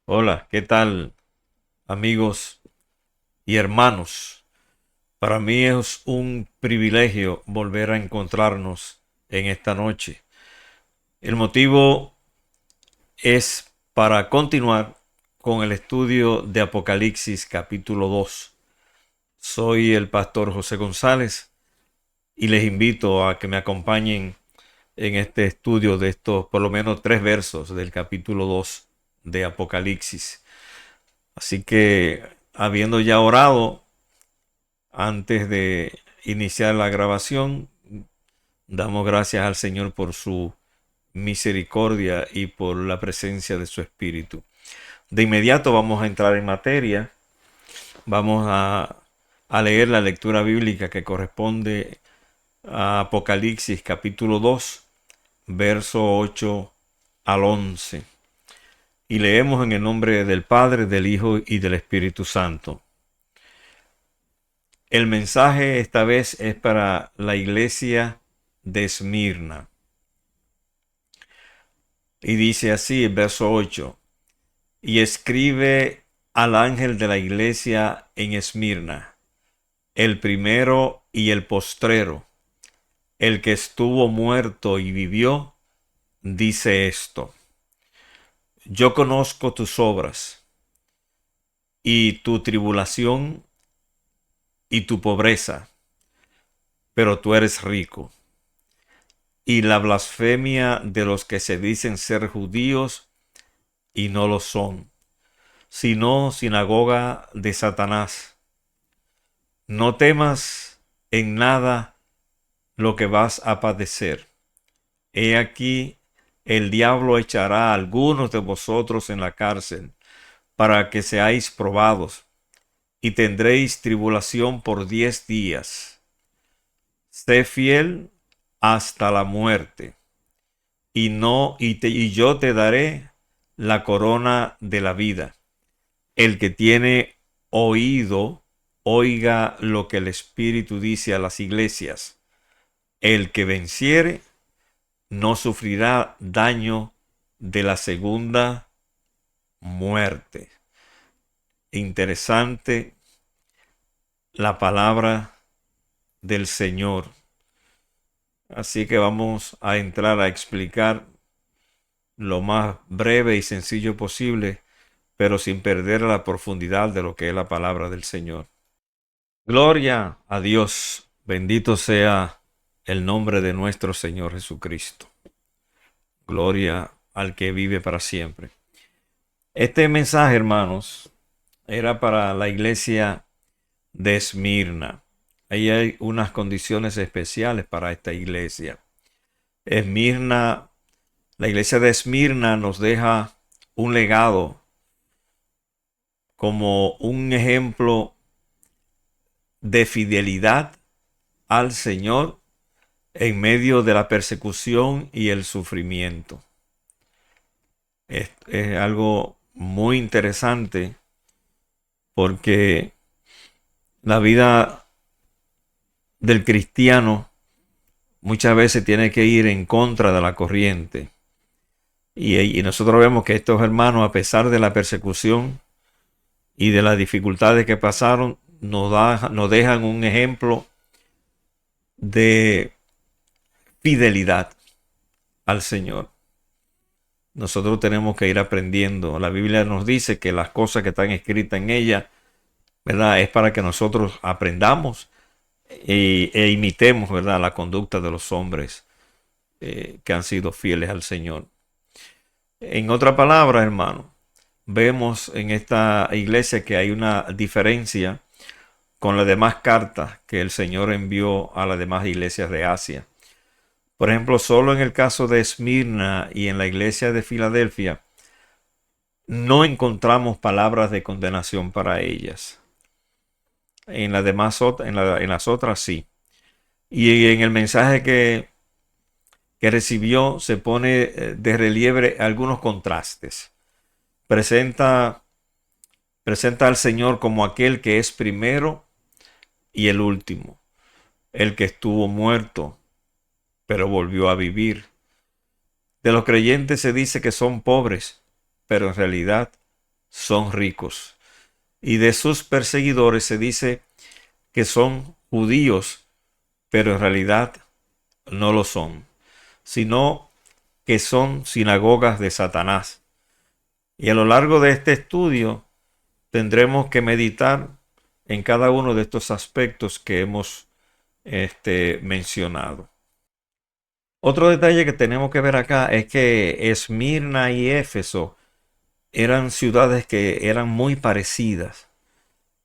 Hola, ¿qué tal, amigos y hermanos? Para mí es un privilegio volver a encontrarnos en esta noche. El motivo es para continuar con el estudio de Apocalipsis capítulo 2. Soy el pastor José González y les invito a que me acompañen en este estudio de estos por lo menos 3 versos del capítulo 2 de Apocalipsis. Así que, habiendo ya orado, antes de iniciar la grabación, damos gracias al Señor por su misericordia y por la presencia de su Espíritu. De inmediato vamos a entrar en materia. Vamos a leer la lectura bíblica que corresponde a Apocalipsis capítulo 2, verso 8 al 11. Y leemos en el nombre del Padre, del Hijo y del Espíritu Santo. El mensaje esta vez es para la iglesia de Esmirna. Y dice así el verso 8. Y escribe al ángel de la iglesia en Esmirna, el primero y el postrero, el que estuvo muerto y vivió, dice esto. Yo conozco tus obras y tu tribulación y tu pobreza, pero tú eres rico. Y la blasfemia de los que se dicen ser judíos y no lo son, sino sinagoga de Satanás. No temas en nada lo que vas a padecer. He aquí, el diablo echará a algunos de vosotros en la cárcel para que seáis probados y tendréis tribulación por 10 días. Sé fiel hasta la muerte y yo te daré la corona de la vida. El que tiene oído, oiga lo que el Espíritu dice a las iglesias. El que venciere no sufrirá daño de la segunda muerte. Interesante la palabra del Señor. Así que vamos a entrar a explicar lo más breve y sencillo posible, pero sin perder la profundidad de lo que es la palabra del Señor. Gloria a Dios, bendito sea el nombre de nuestro Señor Jesucristo. Gloria al que vive para siempre. Este mensaje, hermanos, era para la iglesia de Esmirna. Ahí hay unas condiciones especiales para esta iglesia. Esmirna, la iglesia de Esmirna nos deja un legado como un ejemplo de fidelidad al Señor en medio de la persecución y el sufrimiento. Es algo muy interesante porque la vida del cristiano muchas veces tiene que ir en contra de la corriente. Y nosotros vemos que estos hermanos, a pesar de la persecución y de las dificultades que pasaron, nos dejan un ejemplo de fidelidad al Señor. Nosotros tenemos que ir aprendiendo. La Biblia nos dice que las cosas que están escritas en ella, ¿verdad? Es para que nosotros aprendamos e imitemos, ¿verdad? La conducta de los hombres que han sido fieles al Señor. En otra palabra, hermano, vemos en esta iglesia que hay una diferencia con las demás cartas que el Señor envió a las demás iglesias de Asia. Por ejemplo, solo en el caso de Esmirna y en la iglesia de Filadelfia, no encontramos palabras de condenación para ellas. En las demás, en las otras sí. Y en el mensaje que recibió se pone de relieve algunos contrastes. Presenta, presenta al Señor como aquel que es primero y el último, el que estuvo muerto, pero volvió a vivir. De los creyentes se dice que son pobres, pero en realidad son ricos. Y de sus perseguidores se dice que son judíos, pero en realidad no lo son, sino que son sinagogas de Satanás. Y a lo largo de este estudio tendremos que meditar en cada uno de estos aspectos que hemos mencionado. Otro detalle que tenemos que ver acá es que Esmirna y Éfeso eran ciudades que eran muy parecidas.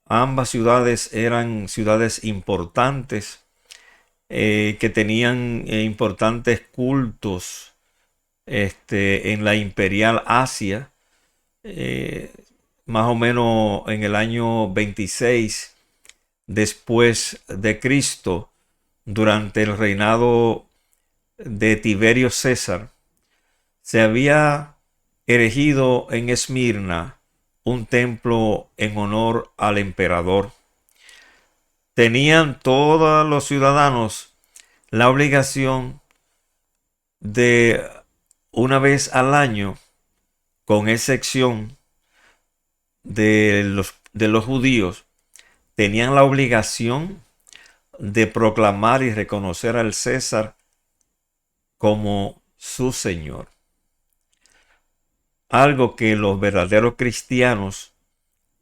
Ambas ciudades eran ciudades importantes que tenían importantes cultos en la imperial Asia, más o menos en el año 26 después de Cristo, durante el reinado de Tiberio César, se había erigido en Esmirna un templo en honor al emperador. Tenían todos los ciudadanos la obligación de una vez al año, con excepción de los judíos, tenían la obligación de proclamar y reconocer al César como su Señor. Algo que los verdaderos cristianos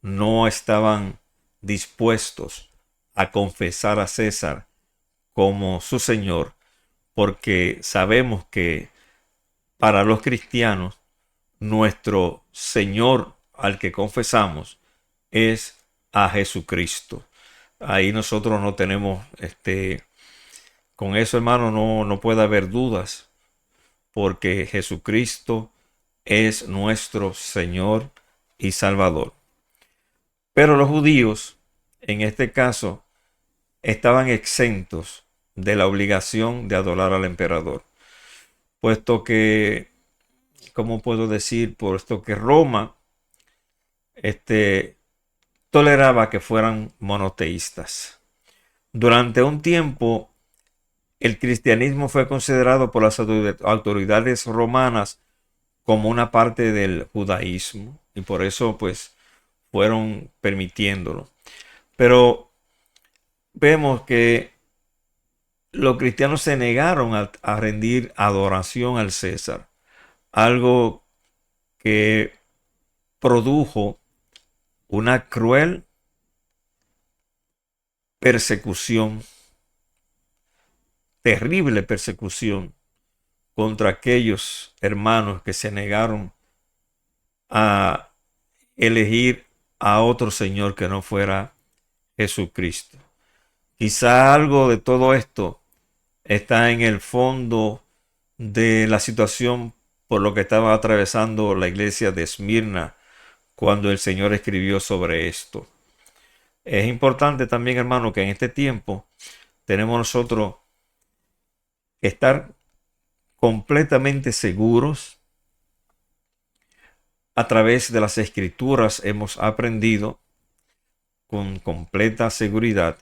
no estaban dispuestos a confesar a César como su Señor, porque sabemos que para los cristianos nuestro Señor al que confesamos es a Jesucristo. Ahí nosotros no tenemos, con eso, hermano, no puede haber dudas, porque Jesucristo es nuestro Señor y Salvador. Pero los judíos, en este caso, estaban exentos de la obligación de adorar al emperador, puesto que, ¿cómo puedo decir? Puesto que Roma toleraba que fueran monoteístas. Durante un tiempo, el cristianismo fue considerado por las autoridades romanas como una parte del judaísmo, y por eso pues fueron permitiéndolo. Pero vemos que los cristianos se negaron a rendir adoración al César, algo que produjo una cruel persecución, terrible persecución contra aquellos hermanos que se negaron a elegir a otro Señor que no fuera Jesucristo. Quizá algo de todo esto está en el fondo de la situación por lo que estaba atravesando la iglesia de Esmirna cuando el Señor escribió sobre esto. Es importante también, hermano, que en este tiempo tenemos nosotros que estar completamente seguros. A través de las Escrituras hemos aprendido con completa seguridad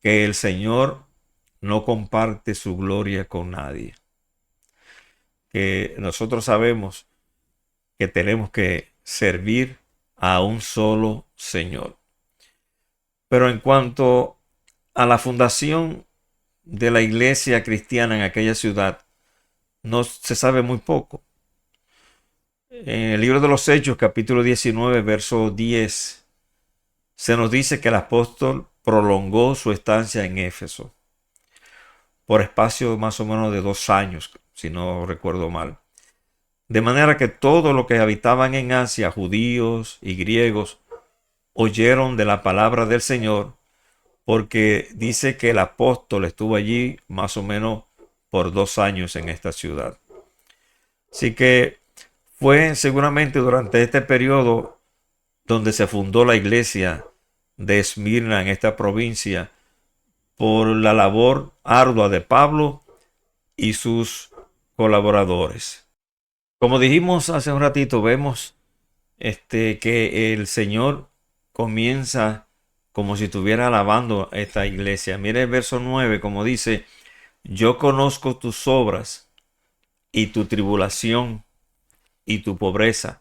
que el Señor no comparte su gloria con nadie. Que nosotros sabemos que tenemos que servir a un solo Señor. Pero en cuanto a la fundación de la iglesia cristiana en aquella ciudad, no se sabe muy poco. En el libro de los Hechos, capítulo 19, verso 10, se nos dice que el apóstol prolongó su estancia en Éfeso por espacio más o menos de 2 años, si no recuerdo mal. De manera que todos los que habitaban en Asia, judíos y griegos, oyeron de la palabra del Señor, porque dice que el apóstol estuvo allí más o menos por 2 años en esta ciudad. Así que fue seguramente durante este periodo donde se fundó la iglesia de Esmirna en esta provincia, por la labor ardua de Pablo y sus colaboradores. Como dijimos hace un ratito, vemos que el Señor comienza como si estuviera alabando a esta iglesia. Mire el verso 9, como dice: yo conozco tus obras y tu tribulación y tu pobreza,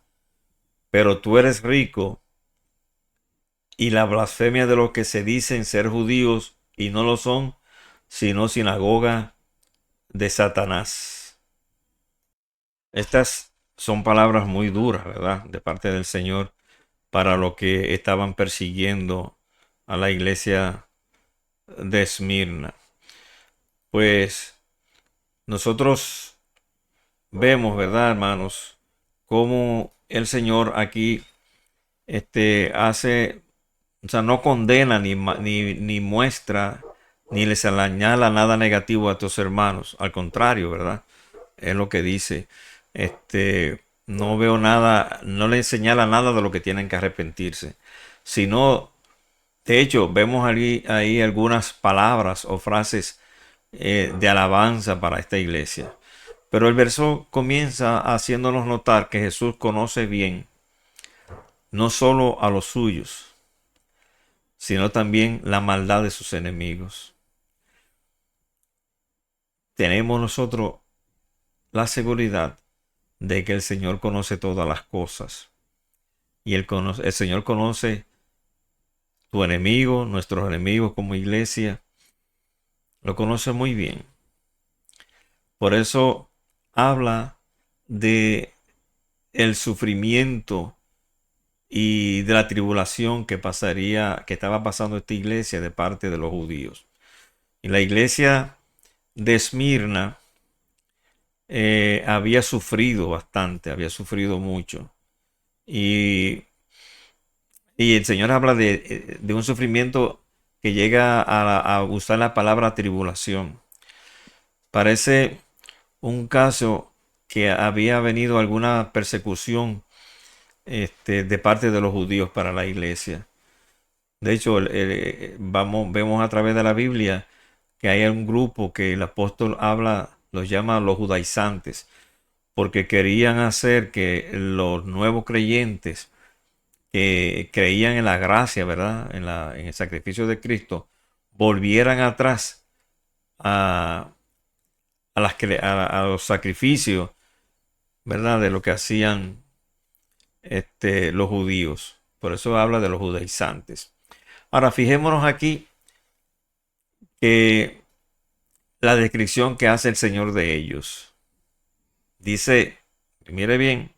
pero tú eres rico, y la blasfemia de los que se dicen ser judíos y no lo son, sino sinagoga de Satanás. Estas son palabras muy duras, ¿verdad? De parte del Señor para lo que estaban persiguiendo a la iglesia de Esmirna. Pues nosotros vemos, ¿verdad, hermanos? Cómo el Señor aquí hace, o sea, no condena ni muestra, ni les señala nada negativo a tus hermanos. Al contrario, ¿verdad? Es lo que dice. No veo nada, no les señala nada de lo que tienen que arrepentirse. Sino, de hecho, vemos ahí algunas palabras o frases de alabanza para esta iglesia. Pero el verso comienza haciéndonos notar que Jesús conoce bien no solo a los suyos, sino también la maldad de sus enemigos. Tenemos nosotros la seguridad de que el Señor conoce todas las cosas. Y el Señor conoce tu enemigo, nuestros enemigos como iglesia, lo conoce muy bien. Por eso habla de el sufrimiento y de la tribulación que estaba pasando esta iglesia de parte de los judíos. Y la iglesia de Esmirna había sufrido bastante, había sufrido mucho. Y, y el Señor habla de un sufrimiento que llega a usar la palabra tribulación. Parece un caso que había venido alguna persecución de parte de los judíos para la iglesia. De hecho, vemos a través de la Biblia que hay un grupo que el apóstol los llama los judaizantes, porque querían hacer que los nuevos creyentes que creían en la gracia, ¿verdad? En el sacrificio de Cristo, volvieran atrás a, a los sacrificios, ¿verdad? De lo que hacían los judíos. Por eso habla de los judaizantes. Ahora, fijémonos aquí que la descripción que hace el Señor de ellos. Dice, mire bien,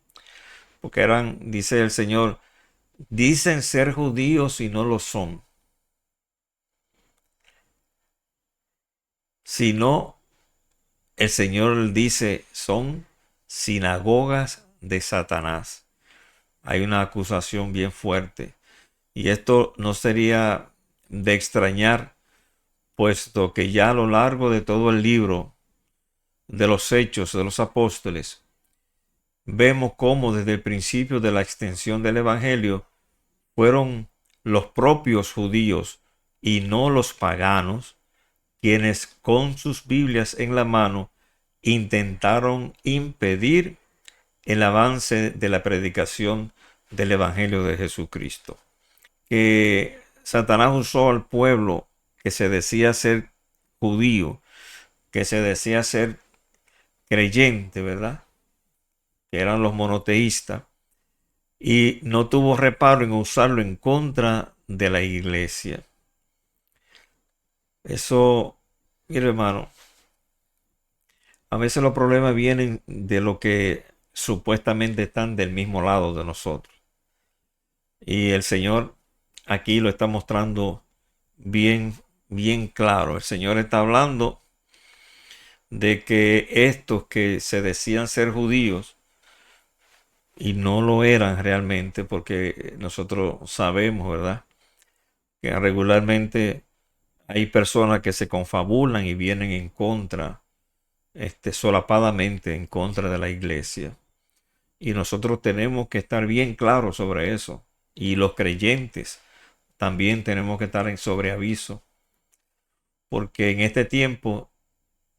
porque dice el Señor, dicen ser judíos y no lo son, sino el Señor dice son sinagogas de Satanás. Hay una acusación bien fuerte. Y esto no sería de extrañar, puesto que ya a lo largo de todo el libro de los Hechos de los Apóstoles, vemos cómo desde el principio de la extensión del Evangelio fueron los propios judíos y no los paganos quienes con sus Biblias en la mano intentaron impedir el avance de la predicación del Evangelio de Jesucristo. Que Satanás usó al pueblo que se decía ser judío, que se decía ser creyente, ¿verdad? Que eran los monoteístas, y no tuvo reparo en usarlo en contra de la iglesia. Eso, mire hermano, a veces los problemas vienen de lo que supuestamente están del mismo lado de nosotros. Y el Señor aquí lo está mostrando bien, bien claro. El Señor está hablando de que estos que se decían ser judíos y no lo eran realmente, porque nosotros sabemos, ¿verdad? Que regularmente hay personas que se confabulan y vienen en contra, solapadamente en contra de la iglesia. Y nosotros tenemos que estar bien claros sobre eso. Y los creyentes también tenemos que estar en sobreaviso. Porque en este tiempo,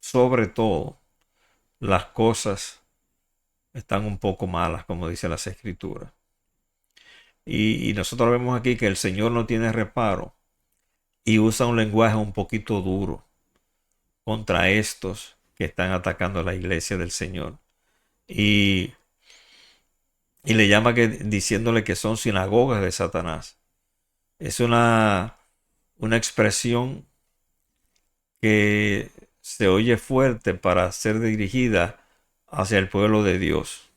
sobre todo, las cosas están un poco malas, como dice las Escrituras. Y nosotros vemos aquí que el Señor no tiene reparo y usa un lenguaje un poquito duro contra estos que están atacando a la iglesia del Señor. Y y le llama diciéndole que son sinagogas de Satanás. Es una expresión que se oye fuerte para ser dirigida hacia el pueblo de Dios.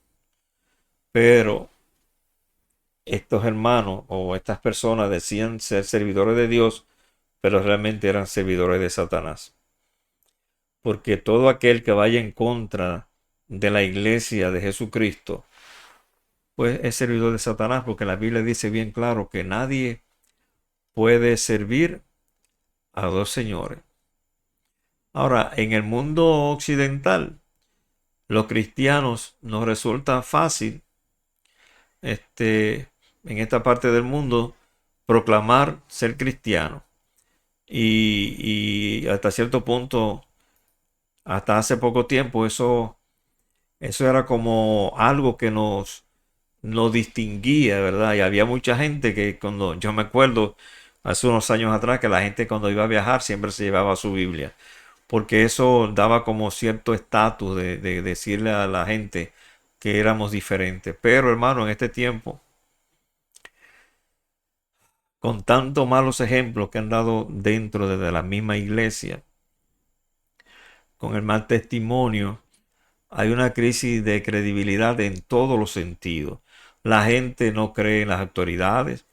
Pero estos hermanos o estas personas decían ser servidores de Dios, pero realmente eran servidores de Satanás. Porque todo aquel que vaya en contra de la iglesia de Jesucristo, pues es servidor de Satanás, porque la Biblia dice bien claro que nadie puede servir a dos señores. Ahora, en el mundo occidental, los cristianos nos resulta fácil, en esta parte del mundo, proclamar ser cristiano. Y hasta cierto punto, hasta hace poco tiempo, eso era como algo que nos distinguía, ¿verdad? Y había mucha gente que cuando, yo me acuerdo hace unos años atrás, que la gente cuando iba a viajar siempre se llevaba su Biblia, porque eso daba como cierto estatus de decirle a la gente que éramos diferentes. Pero hermano, en este tiempo, con tantos malos ejemplos que han dado dentro de la misma iglesia, con el mal testimonio, hay una crisis de credibilidad en todos los sentidos. La gente no cree en las autoridades,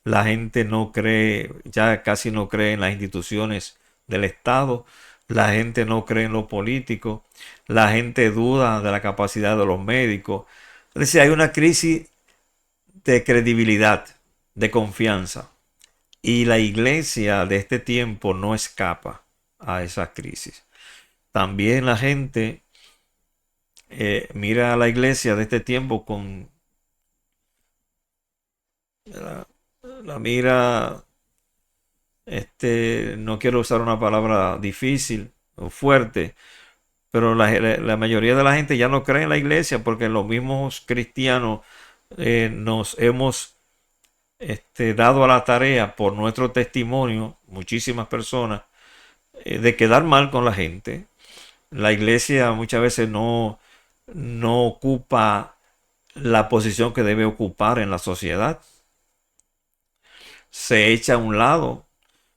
la gente no cree, ya casi no cree en las instituciones del Estado, la gente no cree en los políticos, la gente duda de la capacidad de los médicos. Es decir, hay una crisis de credibilidad, de confianza. Y la iglesia de este tiempo no escapa a esa crisis. También la gente mira a la iglesia de este tiempo con la, la mira, no quiero usar una palabra difícil o fuerte, pero la mayoría de la gente ya no cree en la iglesia porque los mismos cristianos nos hemos dado a la tarea por nuestro testimonio, muchísimas personas, de quedar mal con la gente. La iglesia muchas veces no ocupa la posición que debe ocupar en la sociedad. Se echa a un lado.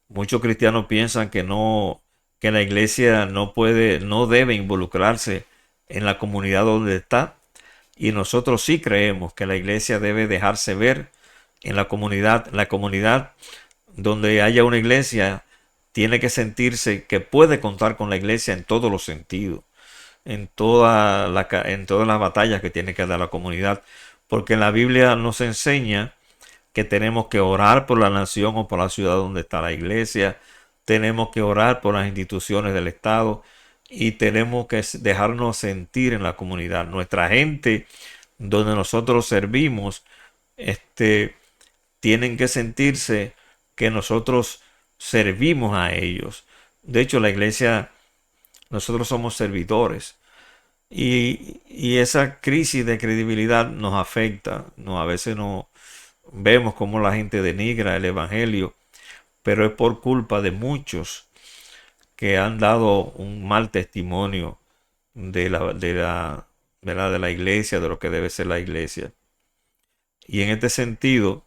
Muchos cristianos piensan que la iglesia no debe involucrarse en la comunidad donde está. Y nosotros sí creemos que la iglesia debe dejarse ver en la comunidad. La comunidad donde haya una iglesia tiene que sentirse que puede contar con la iglesia en todos los sentidos, en todas las batallas que tiene que dar la comunidad. Porque en la Biblia nos enseña que tenemos que orar por la nación o por la ciudad donde está la iglesia, tenemos que orar por las instituciones del Estado y tenemos que dejarnos sentir en la comunidad. Nuestra gente donde nosotros servimos, tienen que sentirse que nosotros servimos a ellos. De hecho, la iglesia, nosotros somos servidores. Y esa crisis de credibilidad nos afecta. A veces vemos cómo la gente denigra el Evangelio, pero es por culpa de muchos que han dado un mal testimonio de la iglesia, de lo que debe ser la iglesia. Y en este sentido,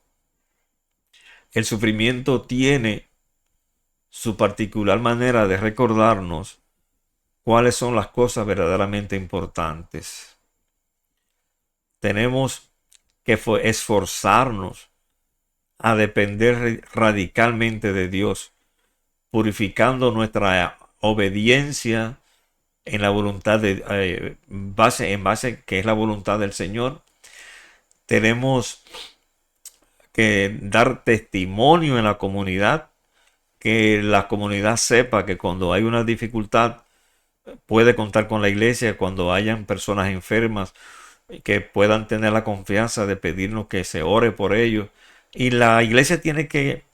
el sufrimiento tiene su particular manera de recordarnos cuáles son las cosas verdaderamente importantes. Tenemos que esforzarnos a depender radicalmente de Dios, purificando nuestra obediencia en la voluntad en base que es la voluntad del Señor. Tenemos que dar testimonio en la comunidad, que la comunidad sepa que cuando hay una dificultad puede contar con la iglesia, cuando hayan personas enfermas, que puedan tener la confianza de pedirnos que se ore por ellos. Y la iglesia tiene que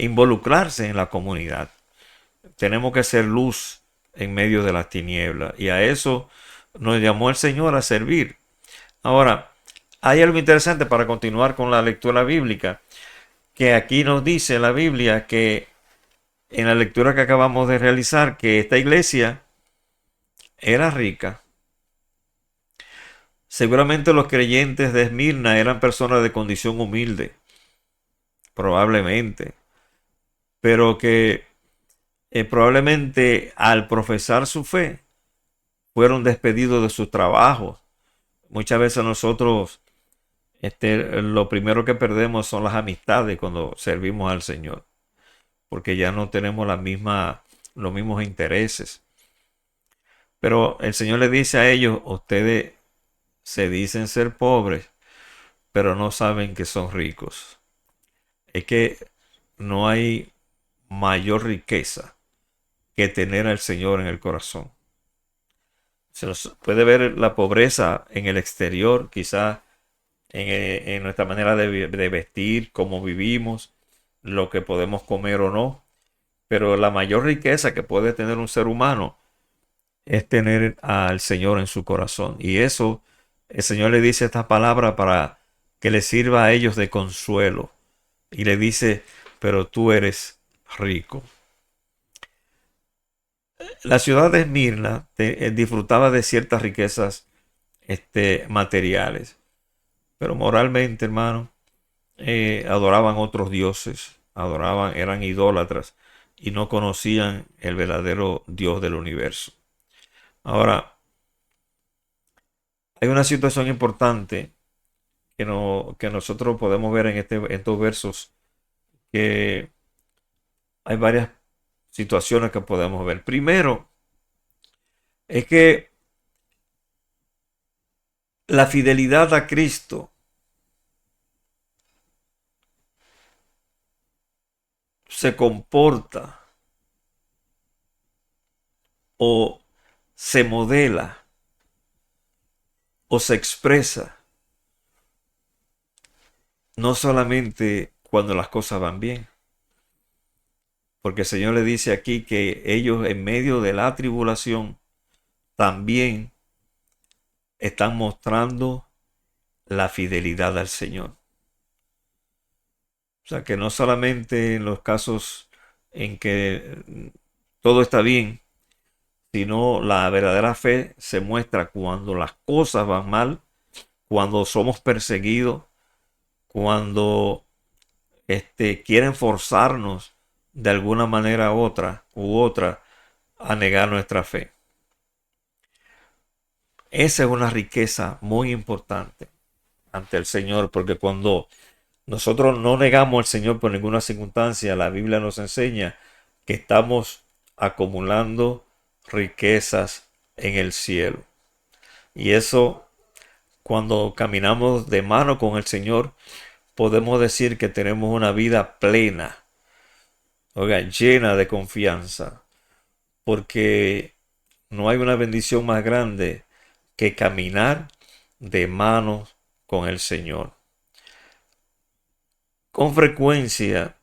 involucrarse en la comunidad. Tenemos que ser luz en medio de las tinieblas. Y a eso nos llamó el Señor a servir. Ahora, hay algo interesante para continuar con la lectura bíblica, que aquí nos dice la Biblia que en la lectura que acabamos de realizar, que esta iglesia era rica, Seguramente los creyentes de Esmirna eran personas de condición humilde, probablemente, pero que probablemente al profesar su fe fueron despedidos de sus trabajos. Muchas veces nosotros lo primero que perdemos son las amistades cuando servimos al Señor, porque ya no tenemos los mismos intereses. Pero el Señor le dice a ellos, ustedes se dicen ser pobres, pero no saben que son ricos. Es que no hay mayor riqueza que tener al Señor en el corazón. Se nos puede ver la pobreza en el exterior, quizás en nuestra manera de vestir, cómo vivimos, lo que podemos comer o no. Pero la mayor riqueza que puede tener un ser humano es tener al Señor en su corazón. Y eso, el Señor le dice esta palabra para que le sirva a ellos de consuelo. Y le dice, pero tú eres rico. La ciudad de Esmirna disfrutaba de ciertas riquezas materiales, pero moralmente, hermano, adoraban otros dioses, eran idólatras y no conocían el verdadero Dios del universo. Ahora, hay una situación importante que nosotros podemos ver en estos versos, que hay varias situaciones que podemos ver. Primero, es que la fidelidad a Cristo se comporta o se modela o se expresa no solamente cuando las cosas van bien, porque el Señor le dice aquí que ellos en medio de la tribulación también están mostrando la fidelidad al Señor. O sea que no solamente en los casos en que todo está bien, sino la verdadera fe se muestra cuando las cosas van mal, cuando somos perseguidos, cuando quieren forzarnos de alguna manera u otra a negar nuestra fe. Esa es una riqueza muy importante ante el Señor, porque cuando nosotros no negamos al Señor por ninguna circunstancia, la Biblia nos enseña que estamos acumulando riquezas en el cielo. Y eso, cuando caminamos de mano con el Señor, podemos decir que tenemos una vida plena, oiga, llena de confianza, porque no hay una bendición más grande que caminar de manos con el Señor. Con frecuencia,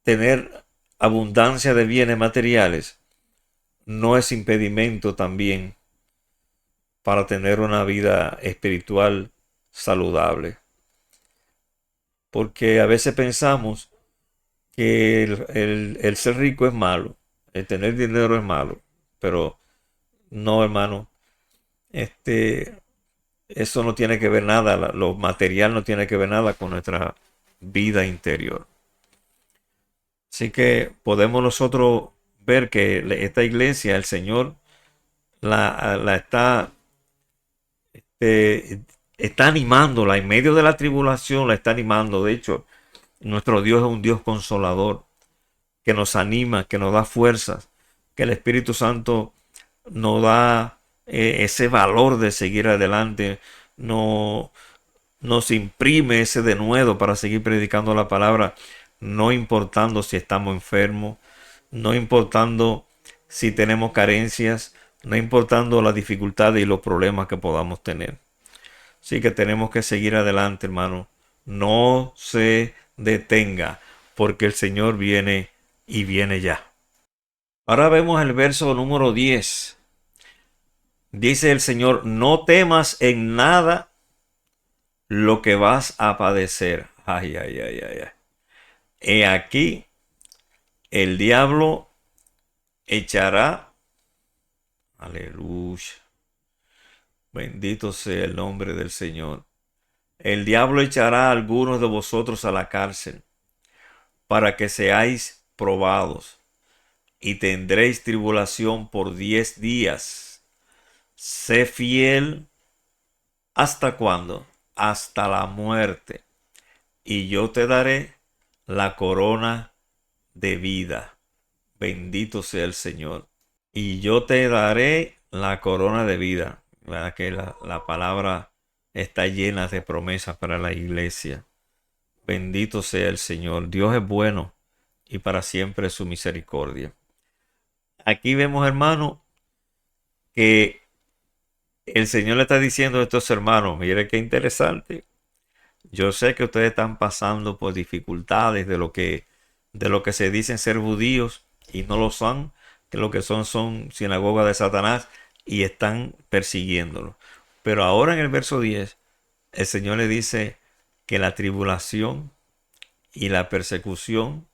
tener abundancia de bienes materiales no es impedimento también para tener una vida espiritual saludable. Porque a veces pensamos que el ser rico es malo, el tener dinero es malo, pero no, hermano. Eso no tiene que ver nada, lo material no tiene que ver nada con nuestra vida interior. Así que podemos nosotros ver que esta iglesia, el Señor la está animándola en medio de la tribulación, la está animando. De hecho, nuestro Dios es un Dios consolador, que nos anima, que nos da fuerzas, que el Espíritu Santo nos da ese valor de seguir adelante, no, nos imprime ese denuedo para seguir predicando la palabra, no importando si estamos enfermos, no importando si tenemos carencias, no importando las dificultades y los problemas que podamos tener. Así que tenemos que seguir adelante, hermano. No se detenga, porque el Señor viene y viene ya. Ahora vemos el verso número 10. Dice el Señor, no temas en nada lo que vas a padecer. Ay, ay, ay, ay, ay. He aquí, el diablo echará, aleluya, Bendito sea el nombre del Señor. El diablo echará a algunos de vosotros a la cárcel para que seáis probados y tendréis tribulación por 10 días. Sé fiel. ¿Hasta cuándo? Hasta la muerte. Y yo te daré la corona de vida. Bendito sea el Señor. Y yo te daré la corona de vida. ¿Verdad que la palabra está llena de promesas para la iglesia? Bendito sea el Señor. Dios es bueno y para siempre es su misericordia. Aquí vemos, hermano, que el Señor le está diciendo a estos hermanos, mire qué interesante. Yo sé que ustedes están pasando por dificultades de lo que se dicen ser judíos y no lo son, que lo que son sinagoga de Satanás y están persiguiéndolo. Pero ahora en el verso 10, el Señor le dice que la tribulación y la persecución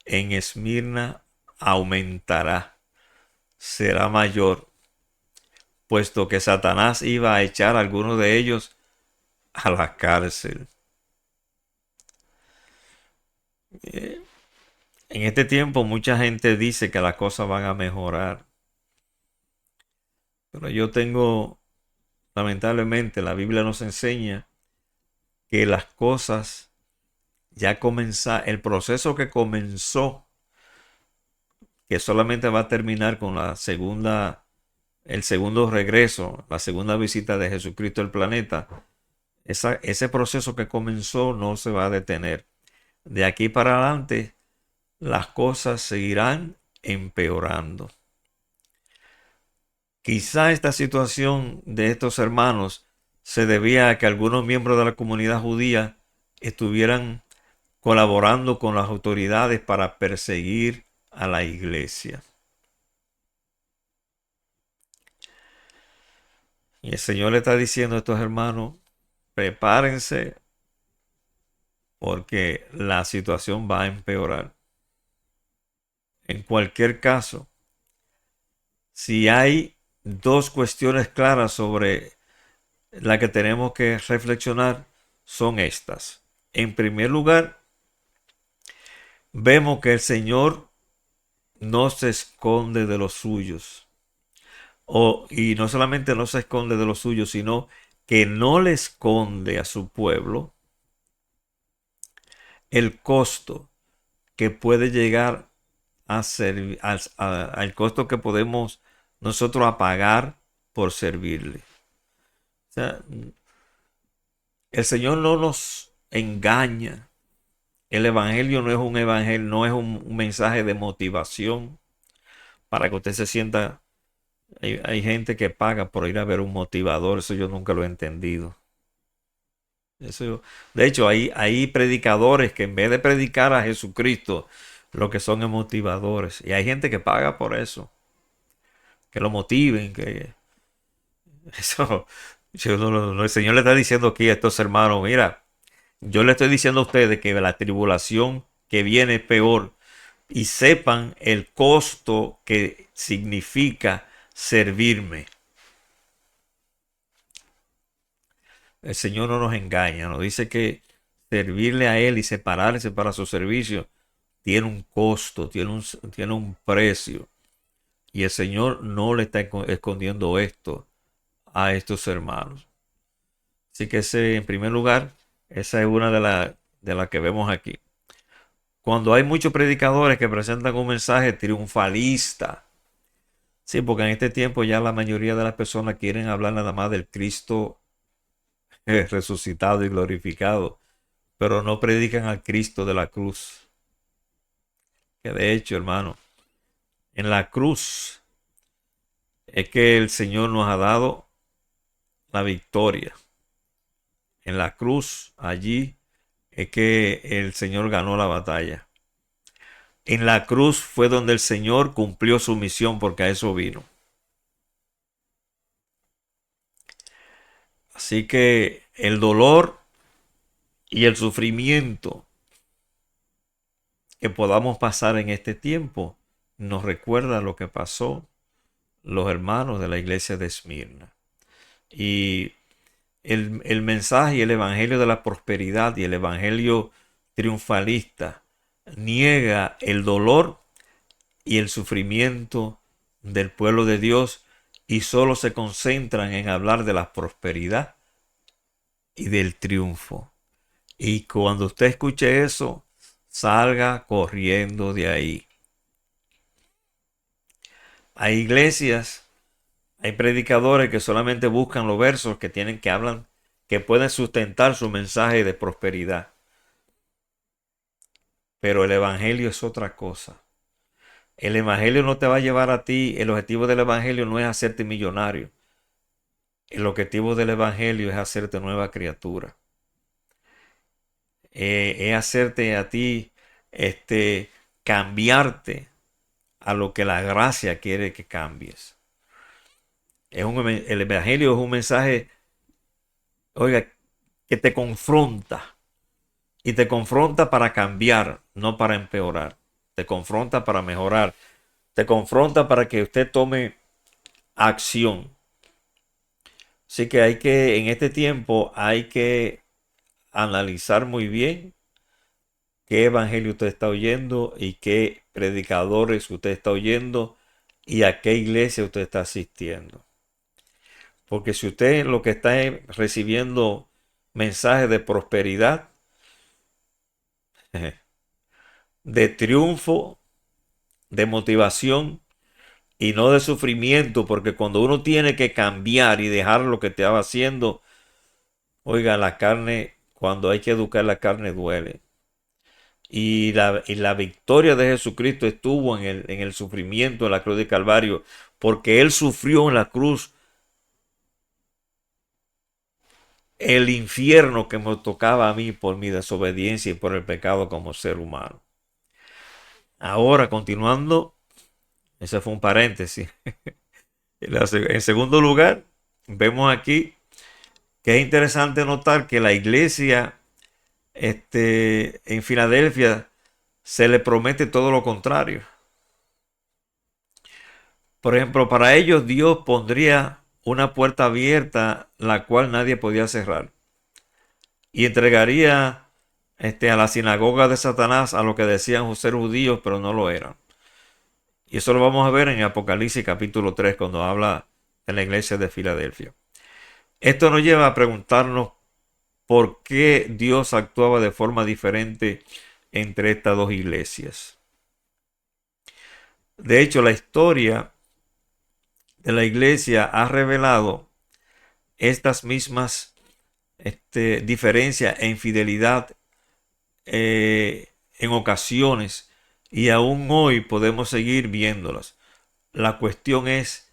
en Esmirna aumentará, será mayor, puesto que Satanás iba a echar a algunos de ellos a la cárcel. En este tiempo mucha gente dice que las cosas van a mejorar, pero lamentablemente, la Biblia nos enseña que las cosas ya comenzaron, el proceso que comenzó, que solamente va a terminar con el segundo regreso, la segunda visita de Jesucristo al planeta. Ese proceso que comenzó no se va a detener. De aquí para adelante, las cosas seguirán empeorando. Quizá esta situación de estos hermanos se debía a que algunos miembros de la comunidad judía estuvieran colaborando con las autoridades para perseguir a la iglesia. Y el Señor le está diciendo a estos hermanos, prepárense porque la situación va a empeorar. En cualquier caso, si hay dos cuestiones claras sobre la que tenemos que reflexionar, son estas. En primer lugar, vemos que el Señor no se esconde de los suyos. Y no solamente no se esconde de los suyos, sino que no le esconde a su pueblo el costo que puede llegar a ser, al costo que podemos nosotros a pagar por servirle. O sea, el Señor no nos engaña. El evangelio no es un evangelio, no es un mensaje de motivación para que usted se sienta. Hay gente que paga por ir a ver un motivador, eso yo nunca lo he entendido. De hecho, hay predicadores que en vez de predicar a Jesucristo, lo que son es motivadores. Y hay gente que paga por eso, que lo motiven, que eso, el Señor le está diciendo aquí a estos hermanos, mira, yo le estoy diciendo a ustedes que la tribulación que viene es peor y sepan el costo que significa servirme. El Señor no nos engaña, nos dice que servirle a Él y separarse para su servicio tiene un costo, tiene un precio. Y el Señor no le está escondiendo esto a estos hermanos. Así que en primer lugar, esa es una de las que vemos aquí. Cuando hay muchos predicadores que presentan un mensaje triunfalista, sí, porque en este tiempo ya la mayoría de las personas quieren hablar nada más del Cristo resucitado y glorificado, pero no predican al Cristo de la cruz. Que de hecho, hermano, en la cruz es que el Señor nos ha dado la victoria. En la cruz, allí es que el Señor ganó la batalla. En la cruz fue donde el Señor cumplió su misión porque a eso vino. Así que el dolor y el sufrimiento que podamos pasar en este tiempo nos recuerda lo que pasó los hermanos de la iglesia de Esmirna. Y el mensaje y el evangelio de la prosperidad y el evangelio triunfalista niega el dolor y el sufrimiento del pueblo de Dios y solo se concentran en hablar de la prosperidad y del triunfo. Y cuando usted escuche eso, salga corriendo de ahí. Hay iglesias, hay predicadores que solamente buscan los versos que hablan, que pueden sustentar su mensaje de prosperidad. Pero el evangelio es otra cosa. El evangelio no te va a llevar a ti, el objetivo del evangelio no es hacerte millonario. El objetivo del evangelio es hacerte nueva criatura. Es hacerte a ti, cambiarte a lo que la gracia quiere que cambies. El evangelio es un mensaje, oiga, que te confronta. Y te confronta para cambiar, no para empeorar. Te confronta para mejorar. Te confronta para que usted tome acción. Así que en este tiempo hay que analizar muy bien qué evangelio usted está oyendo y qué predicadores usted está oyendo y a qué iglesia usted está asistiendo. Porque si usted lo que está es recibiendo mensajes de prosperidad, de triunfo, de motivación y no de sufrimiento, porque cuando uno tiene que cambiar y dejar lo que estaba haciendo, oiga, la carne, cuando hay que educar la carne duele. Y la victoria de Jesucristo estuvo en el sufrimiento en la cruz de Calvario, porque Él sufrió en la cruz el infierno que me tocaba a mí por mi desobediencia y por el pecado como ser humano. Ahora, continuando, ese fue un paréntesis. En segundo lugar, vemos aquí que es interesante notar que la iglesia en Filadelfia se le promete todo lo contrario. Por ejemplo, para ellos Dios pondría una puerta abierta la cual nadie podía cerrar y entregaría a la sinagoga de Satanás a lo que decían ser judíos pero no lo eran. Y eso lo vamos a ver en Apocalipsis capítulo 3 cuando habla de la iglesia de Filadelfia. Esto nos lleva a preguntarnos por qué Dios actuaba de forma diferente entre estas dos iglesias. De hecho, la historia de la iglesia ha revelado estas mismas diferencias e infidelidad en ocasiones y aún hoy podemos seguir viéndolas. La cuestión es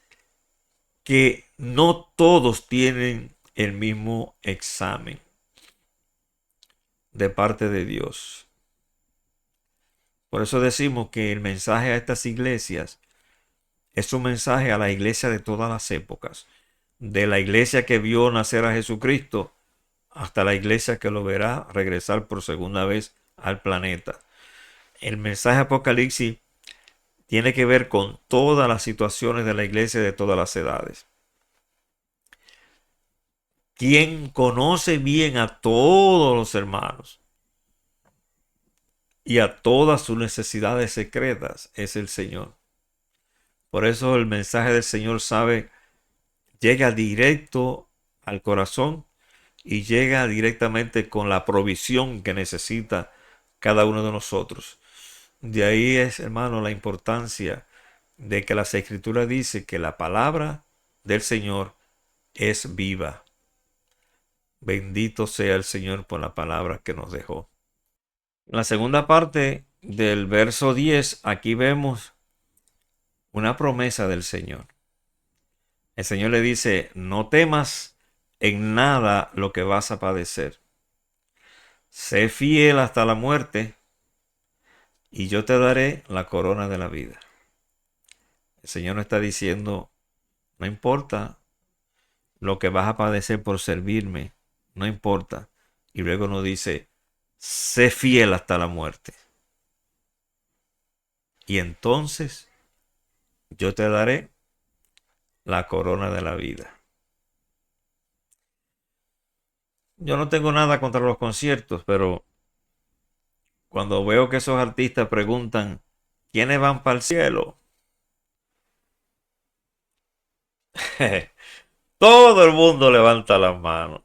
que no todos tienen el mismo examen de parte de Dios. Por eso decimos que el mensaje a estas iglesias es un mensaje a la iglesia de todas las épocas, de la iglesia que vio nacer a Jesucristo hasta la iglesia que lo verá regresar por segunda vez al planeta. El mensaje Apocalipsis tiene que ver con todas las situaciones de la iglesia de todas las edades. Quien conoce bien a todos los hermanos y a todas sus necesidades secretas es el Señor. Por eso el mensaje del Señor llega directo al corazón y llega directamente con la provisión que necesita cada uno de nosotros. De ahí es, hermano, la importancia de que las Escrituras dice que la palabra del Señor es viva. Bendito sea el Señor por la palabra que nos dejó. En la segunda parte del verso 10, aquí vemos una promesa del Señor. El Señor le dice, no temas en nada lo que vas a padecer. Sé fiel hasta la muerte y yo te daré la corona de la vida. El Señor nos está diciendo, no importa lo que vas a padecer por servirme, no importa. Y luego nos dice, sé fiel hasta la muerte. Y entonces yo te daré la corona de la vida. Yo no tengo nada contra los conciertos, pero cuando veo que esos artistas preguntan, ¿quiénes van para el cielo? Todo el mundo levanta las manos.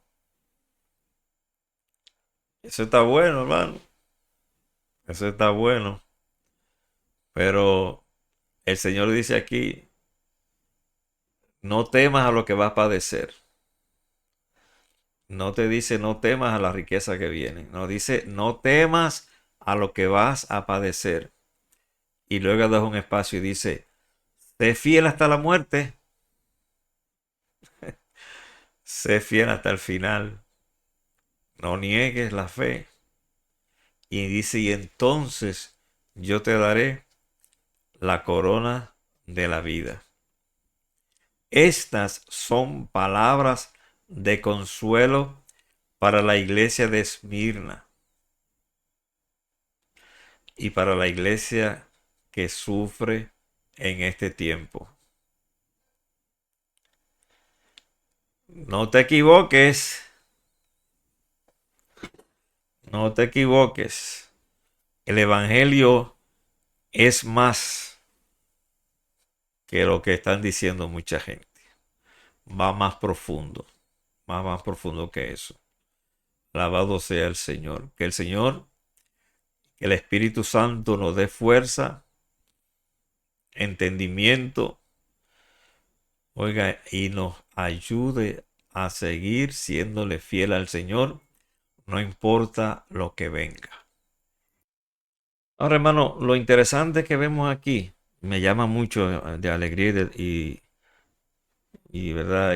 Eso está bueno, hermano. Eso está bueno. Pero el Señor dice aquí, no temas a lo que vas a padecer. No te dice no temas a la riqueza que viene. No dice no temas a lo que vas a padecer. Y luego deja un espacio y dice, sé fiel hasta la muerte. Sé fiel hasta el final. No niegues la fe. Y dice, y entonces yo te daré la corona de la vida. Estas son palabras de consuelo para la iglesia de Esmirna y para la iglesia que sufre en este tiempo. No te equivoques, no te equivoques. El Evangelio es más que lo que están diciendo mucha gente. Va más profundo que eso. Alabado sea el Señor. Que el Señor, que el Espíritu Santo nos dé fuerza, entendimiento, oiga, y nos ayude a seguir siéndole fiel al Señor, no importa lo que venga. Ahora, hermano, lo interesante que vemos aquí me llama mucho de alegría ¿verdad?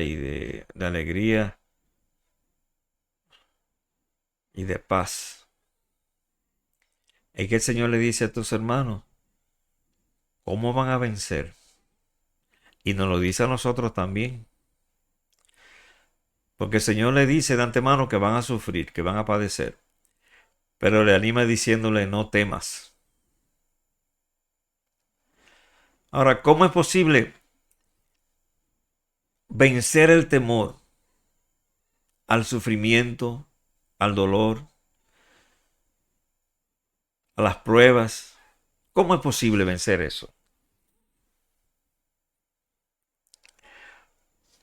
Y de alegría y de paz. Es que el Señor le dice a tus hermanos, ¿cómo van a vencer? Y nos lo dice a nosotros también. Porque el Señor le dice de antemano que van a sufrir, que van a padecer. Pero le anima diciéndole, no temas. Ahora, ¿cómo es posible vencer el temor al sufrimiento, al dolor, a las pruebas? ¿Cómo es posible vencer eso?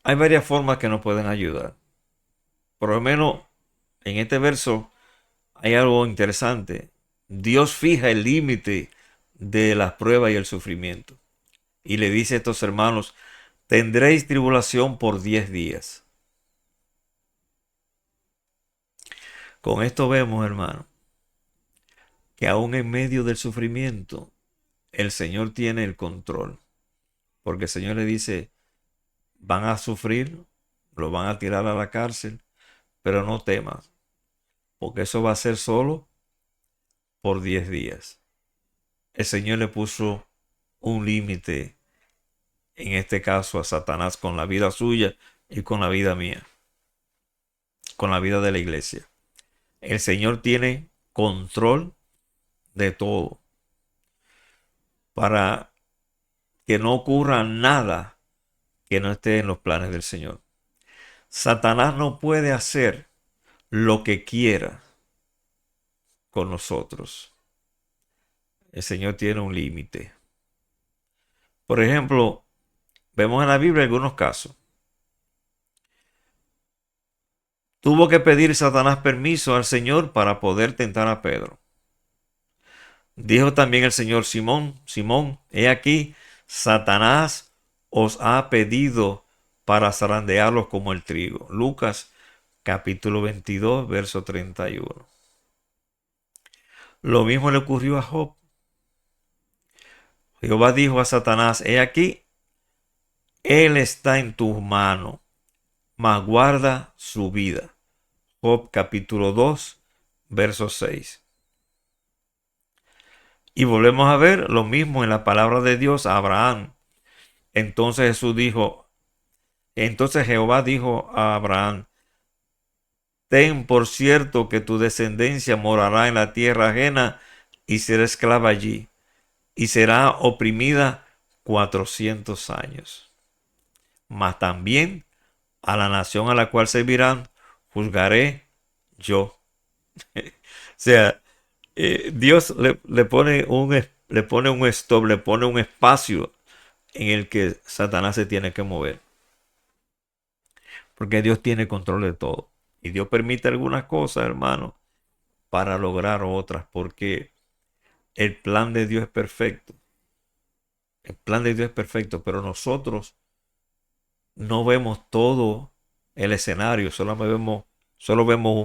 Hay varias formas que nos pueden ayudar. Por lo menos en este verso hay algo interesante. Dios fija el límite de las pruebas y el sufrimiento. Y le dice a estos hermanos, tendréis tribulación por 10 días. Con esto vemos, hermano, que aún en medio del sufrimiento, el Señor tiene el control. Porque el Señor le dice, van a sufrir, lo van a tirar a la cárcel, pero no temas, porque eso va a ser solo por 10 días. El Señor le puso un límite, en este caso a Satanás, con la vida suya y con la vida mía, con la vida de la iglesia. El Señor tiene control de todo para que no ocurra nada que no esté en los planes del Señor. Satanás no puede hacer lo que quiera con nosotros. El Señor tiene un límite. Por ejemplo, vemos en la Biblia algunos casos. Tuvo que pedir Satanás permiso al Señor para poder tentar a Pedro. Dijo también el Señor, Simón, Simón, he aquí, Satanás os ha pedido para zarandearlos como el trigo. Lucas capítulo 22, verso 31. Lo mismo le ocurrió a Job. Jehová dijo a Satanás, he aquí, él está en tus manos, mas guarda su vida. Job capítulo 2, verso 6. Y volvemos a ver lo mismo en la palabra de Dios a Abraham. Entonces Jehová dijo a Abraham, ten por cierto que tu descendencia morará en la tierra ajena y será esclava allí, y será oprimida 400 años. Mas también a la nación a la cual servirán, juzgaré yo. O sea, Dios le pone un stop, le pone un espacio en el que Satanás se tiene que mover. Porque Dios tiene control de todo. Y Dios permite algunas cosas, hermano, para lograr otras. Porque el plan de Dios es perfecto. El plan de Dios es perfecto, pero nosotros no vemos todo el escenario, solo vemos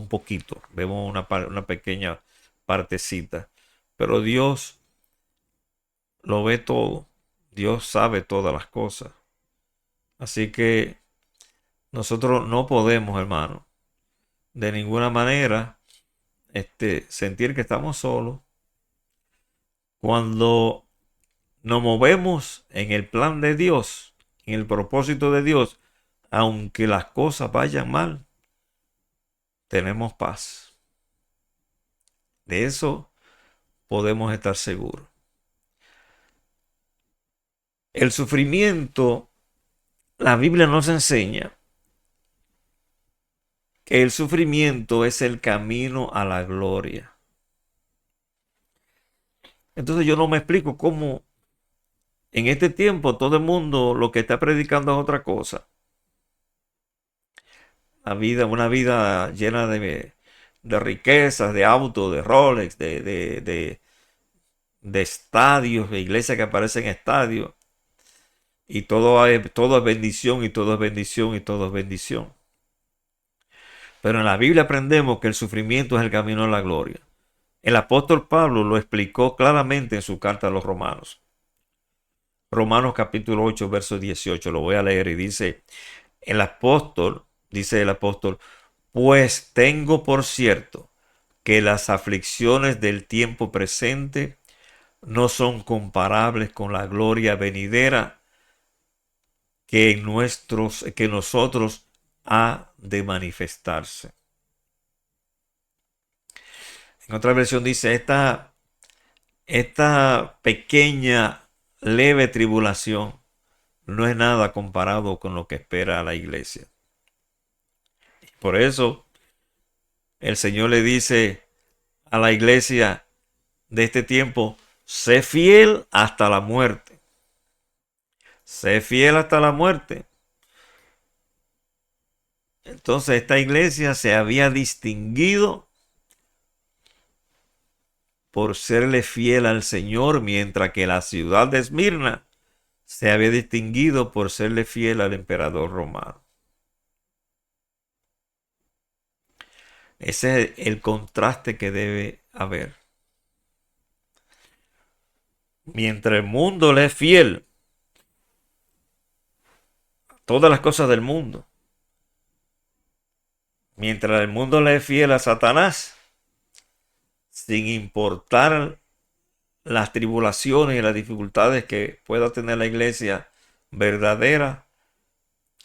un poquito, vemos una pequeña partecita. Pero Dios lo ve todo. Dios sabe todas las cosas. Así que nosotros no podemos, hermano, de ninguna manera sentir que estamos solos. Cuando nos movemos en el plan de Dios, en el propósito de Dios, aunque las cosas vayan mal, tenemos paz. De eso podemos estar seguros. El sufrimiento, la Biblia nos enseña que el sufrimiento es el camino a la gloria. Entonces yo no me explico cómo en este tiempo todo el mundo lo que está predicando es otra cosa. Una vida llena de riquezas, de autos, de Rolex, de estadios, de iglesias que aparecen en estadios. Y todo es bendición y todo es bendición y todo es bendición. Pero en la Biblia aprendemos que el sufrimiento es el camino a la gloria. El apóstol Pablo lo explicó claramente en su carta a los romanos. Romanos capítulo 8, verso 18. Lo voy a leer y dice dice el apóstol, pues tengo por cierto que las aflicciones del tiempo presente no son comparables con la gloria venidera que nosotros ha de manifestarse. En otra versión dice, esta pequeña, leve tribulación no es nada comparado con lo que espera a la iglesia. Por eso el Señor le dice a la iglesia de este tiempo, sé fiel hasta la muerte. Sé fiel hasta la muerte. Entonces esta iglesia se había distinguido por serle fiel al Señor, mientras que la ciudad de Esmirna se había distinguido por serle fiel al emperador romano. Ese es el contraste que debe haber. Mientras el mundo le es fiel a todas las cosas del mundo, mientras el mundo le es fiel a Satanás, sin importar las tribulaciones y las dificultades que pueda tener la iglesia verdadera,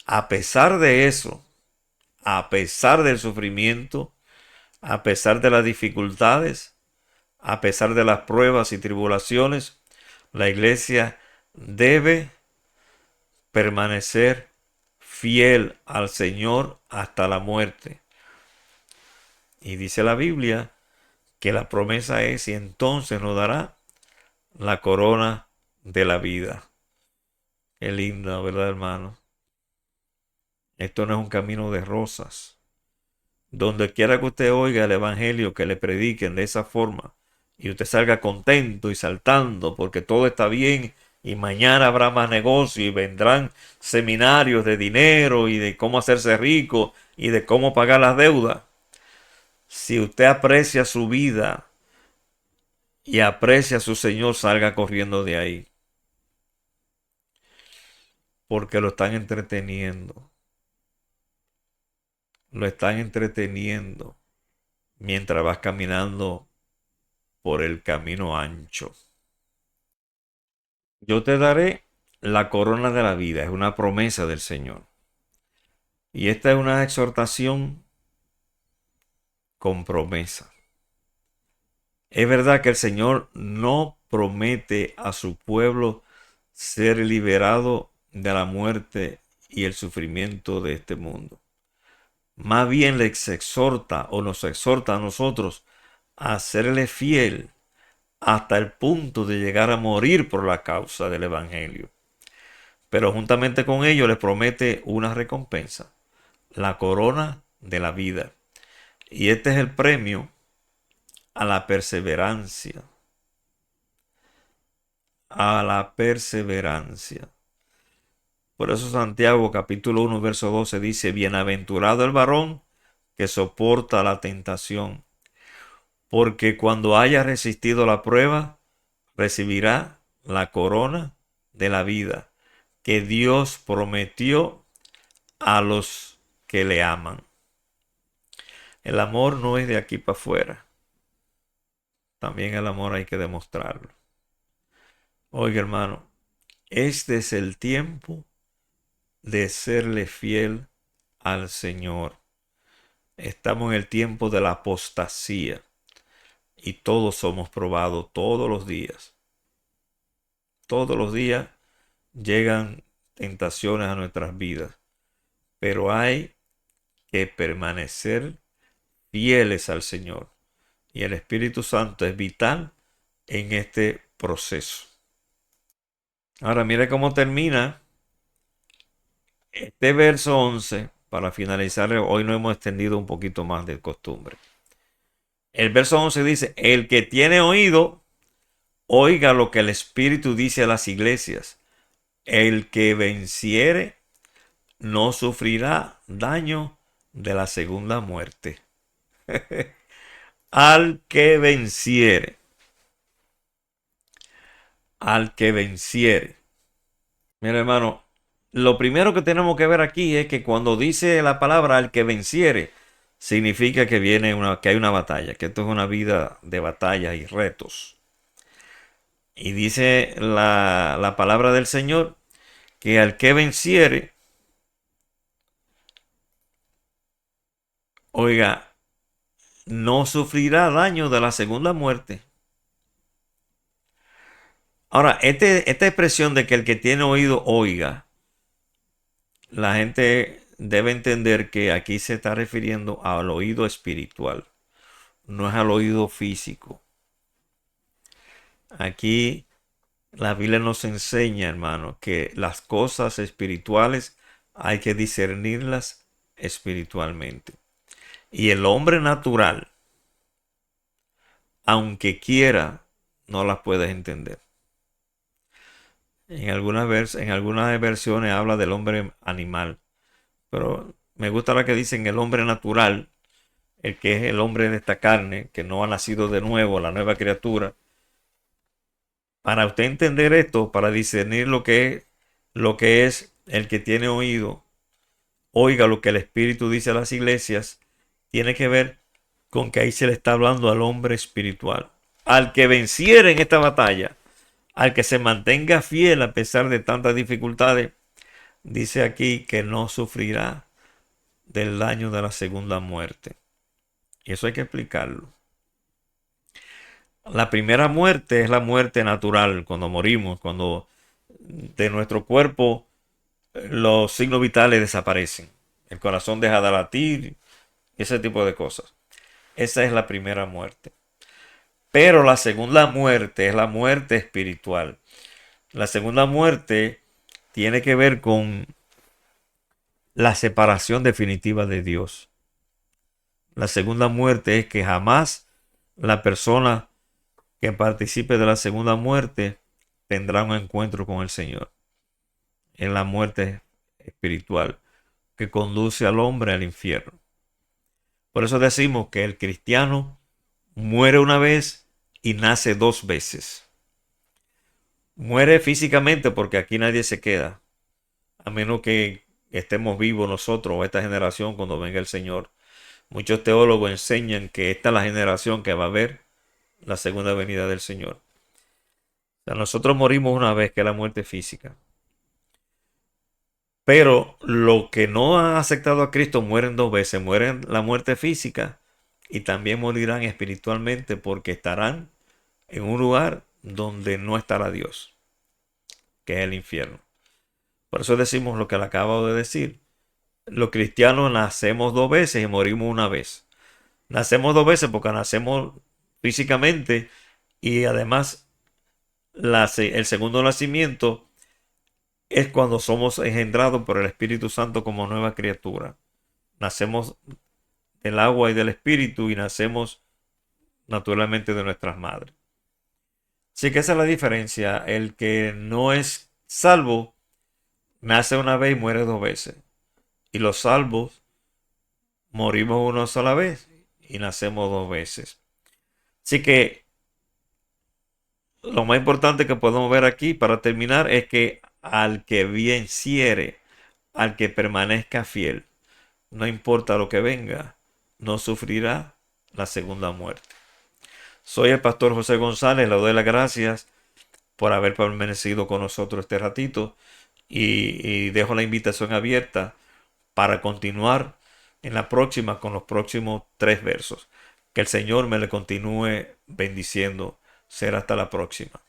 a pesar de eso, a pesar del sufrimiento, a pesar de las dificultades, a pesar de las pruebas y tribulaciones, la iglesia debe permanecer fiel al Señor hasta la muerte. Y dice la Biblia que la promesa es, y entonces nos dará la corona de la vida. Qué lindo, ¿verdad, hermano? Esto no es un camino de rosas. Donde quiera que usted oiga el evangelio, que le prediquen de esa forma, y usted salga contento y saltando porque todo está bien, y mañana habrá más negocio y vendrán seminarios de dinero y de cómo hacerse rico y de cómo pagar las deudas. Si usted aprecia su vida y aprecia a su Señor, salga corriendo de ahí. Porque lo están entreteniendo. Lo están entreteniendo mientras vas caminando por el camino ancho. Yo te daré la corona de la vida. Es una promesa del Señor. Y esta es una exhortación con promesa. Es verdad que el Señor no promete a su pueblo ser liberado de la muerte y el sufrimiento de este mundo. Más bien les exhorta o nos exhorta a nosotros a serle fiel hasta el punto de llegar a morir por la causa del Evangelio. Pero juntamente con ello les promete una recompensa, la corona de la vida. Y este es el premio a la perseverancia. A la perseverancia. Por eso Santiago capítulo 1 verso 12 dice, bienaventurado el varón que soporta la tentación, porque cuando haya resistido la prueba, recibirá la corona de la vida que Dios prometió a los que le aman. El amor no es de aquí para afuera. También el amor hay que demostrarlo. Oiga, hermano, este es el tiempo de serle fiel al Señor. Estamos en el tiempo de la apostasía y todos somos probados todos los días. Todos los días llegan tentaciones a nuestras vidas, pero hay que permanecer fieles al Señor. Y el Espíritu Santo es vital en este proceso. Ahora mire cómo termina este verso 11. Para finalizar, hoy nos hemos extendido un poquito más de costumbre. El verso 11 dice, el que tiene oído, oiga lo que el Espíritu dice a las iglesias. El que venciere no sufrirá daño de la segunda muerte. Al que venciere. Al que venciere. Mira, hermano, lo primero que tenemos que ver aquí es que cuando dice la palabra al que venciere, significa que que hay una batalla, que esto es una vida de batallas y retos. Y dice la palabra del Señor que al que venciere, oiga, no sufrirá daño de la segunda muerte. Ahora, esta expresión de que el que tiene oído oiga, la gente debe entender que aquí se está refiriendo al oído espiritual, no es al oído físico. Aquí la Biblia nos enseña, hermano, que las cosas espirituales hay que discernirlas espiritualmente. Y el hombre natural, aunque quiera, no las puede entender. En algunas versiones habla del hombre animal, pero me gusta la que dicen el hombre natural, el que es el hombre de esta carne, que no ha nacido de nuevo, la nueva criatura. Para usted entender esto, para discernir lo que es el que tiene oído, oiga lo que el Espíritu dice a las iglesias, tiene que ver con que ahí se le está hablando al hombre espiritual. Al que venciere en esta batalla, al que se mantenga fiel a pesar de tantas dificultades, dice aquí que no sufrirá del daño de la segunda muerte. Y eso hay que explicarlo. La primera muerte es la muerte natural, cuando morimos, cuando de nuestro cuerpo los signos vitales desaparecen. El corazón deja de latir, ese tipo de cosas. Esa es la primera muerte. Pero la segunda muerte es la muerte espiritual. La segunda muerte tiene que ver con la separación definitiva de Dios. La segunda muerte es que jamás la persona que participe de la segunda muerte tendrá un encuentro con el Señor. Es la muerte espiritual que conduce al hombre al infierno. Por eso decimos que el cristiano muere una vez y nace dos veces. Muere físicamente porque aquí nadie se queda, a menos que estemos vivos nosotros o esta generación cuando venga el Señor. Muchos teólogos enseñan que esta es la generación que va a ver la segunda venida del Señor. O sea, nosotros morimos una vez, que es la muerte física. Pero los que no han aceptado a Cristo mueren dos veces. Mueren la muerte física y también morirán espiritualmente porque estarán en un lugar donde no estará Dios, que es el infierno. Por eso decimos lo que le acabo de decir, los cristianos nacemos dos veces y morimos una vez. Nacemos dos veces porque nacemos físicamente y además el segundo nacimiento es cuando somos engendrados por el Espíritu Santo como nueva criatura. Nacemos del agua y del Espíritu y nacemos naturalmente de nuestras madres. Así que esa es la diferencia. El que no es salvo nace una vez y muere dos veces. Y los salvos morimos una sola vez y nacemos dos veces. Así que lo más importante que podemos ver aquí para terminar es que al que venciere, al que permanezca fiel, no importa lo que venga, no sufrirá la segunda muerte. Soy el pastor José González, le doy las gracias por haber permanecido con nosotros este ratito y dejo la invitación abierta para continuar en la próxima con los próximos 3 versos. Que el Señor me le continúe bendiciendo. Será hasta la próxima.